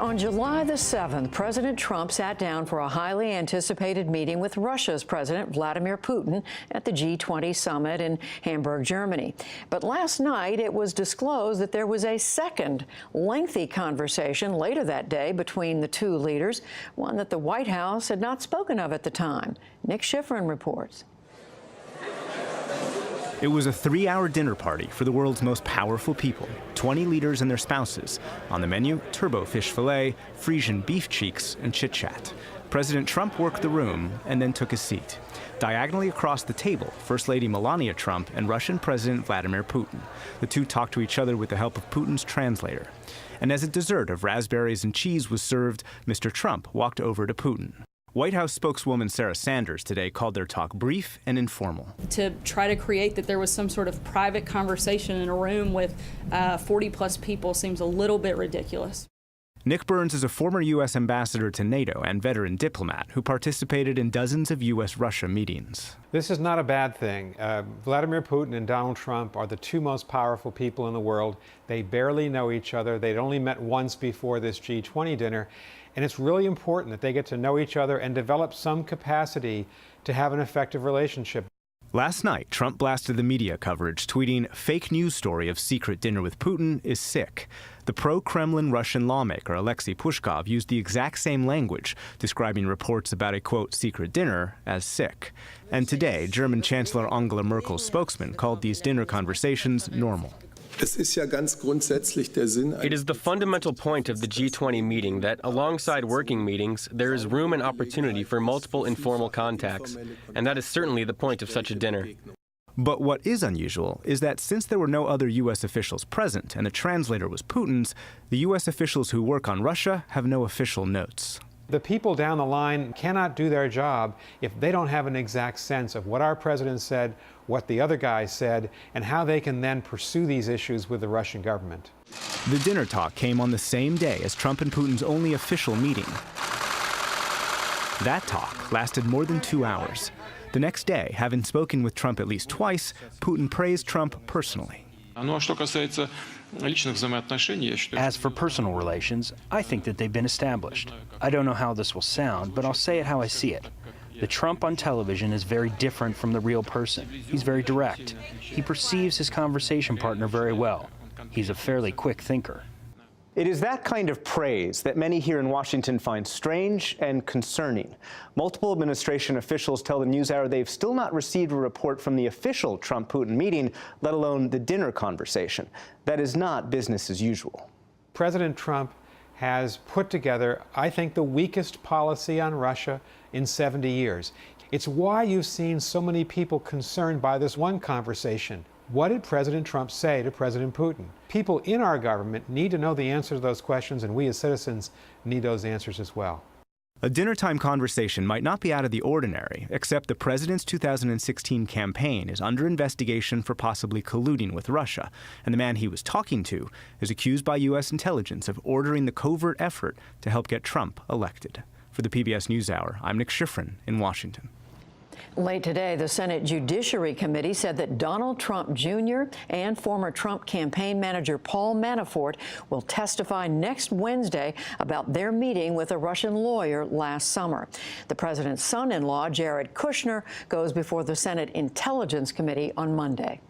On July the 7th, President Trump sat down for a highly anticipated meeting with Russia's President Vladimir Putin at the G20 summit in Hamburg, Germany. But last night, it was disclosed that there was a second lengthy conversation later that day between the two leaders, one that the White House had not spoken of at the time. Nick Schifrin reports. It was a 3-hour dinner party for the world's most powerful people, 20 leaders and their spouses. On the menu, turbo fish fillet, Frisian beef cheeks, and chit-chat. President Trump worked the room and then took his seat. Diagonally across the table, First Lady Melania Trump and Russian President Vladimir Putin. The two talked to each other with the help of Putin's translator. And as a dessert of raspberries and cheese was served, Mr. Trump walked over to Putin. White House spokeswoman Sarah Sanders today called their talk brief and informal. To try to create that there was some sort of private conversation in a room with 40-plus people seems a little bit ridiculous. Nick Burns is a former U.S. ambassador to NATO and veteran diplomat who participated in dozens of U.S.-Russia meetings. This is not a bad thing. Vladimir Putin and Donald Trump are the two most powerful people in the world. They barely know each other. They'd only met once before this G20 dinner. And it's really important that they get to know each other and develop some capacity to have an effective relationship. Last night, Trump blasted the media coverage, tweeting, "Fake news story of secret dinner with Putin is sick." The pro-Kremlin Russian lawmaker Alexei Pushkov used the exact same language, describing reports about a, quote, secret dinner as sick. And today, German Chancellor Angela Merkel's spokesman called these dinner conversations normal. It is the fundamental point of the G20 meeting that, alongside working meetings, there is room and opportunity for multiple informal contacts, and that is certainly the point of such a dinner. But what is unusual is that since there were no other U.S. officials present and the translator was Putin's, the U.S. officials who work on Russia have no official notes. The people down the line cannot do their job if they don't have an exact sense of what our president said, what the other guy said, and how they can then pursue these issues with the Russian government. The dinner talk came on the same day as Trump and Putin's only official meeting. That talk lasted more than 2 hours. The next day, having spoken with Trump at least twice, Putin praised Trump personally. As for personal relations, I think that they've been established. I don't know how this will sound, but I'll say it how I see it. The Trump on television is very different from the real person. He's very direct. He perceives his conversation partner very well. He's a fairly quick thinker. It is that kind of praise that many here in Washington find strange and concerning. Multiple administration officials tell the NewsHour they've still not received a report from the official Trump-Putin meeting, let alone the dinner conversation. That is not business as usual. President Trump has put together, I think, the weakest policy on Russia in 70 years. It's why you've seen so many people concerned by this one conversation. What did President Trump say to President Putin? People in our government need to know the answer to those questions, and we as citizens need those answers as well. A dinner-time conversation might not be out of the ordinary, except the president's 2016 campaign is under investigation for possibly colluding with Russia, and the man he was talking to is accused by U.S. intelligence of ordering the covert effort to help get Trump elected. For the PBS NewsHour, I'm Nick Schifrin in Washington. Late today, the Senate Judiciary Committee said that Donald Trump Jr. and former Trump campaign manager Paul Manafort will testify next Wednesday about their meeting with a Russian lawyer last summer. The president's son-in-law, Jared Kushner, goes before the Senate Intelligence Committee on Monday.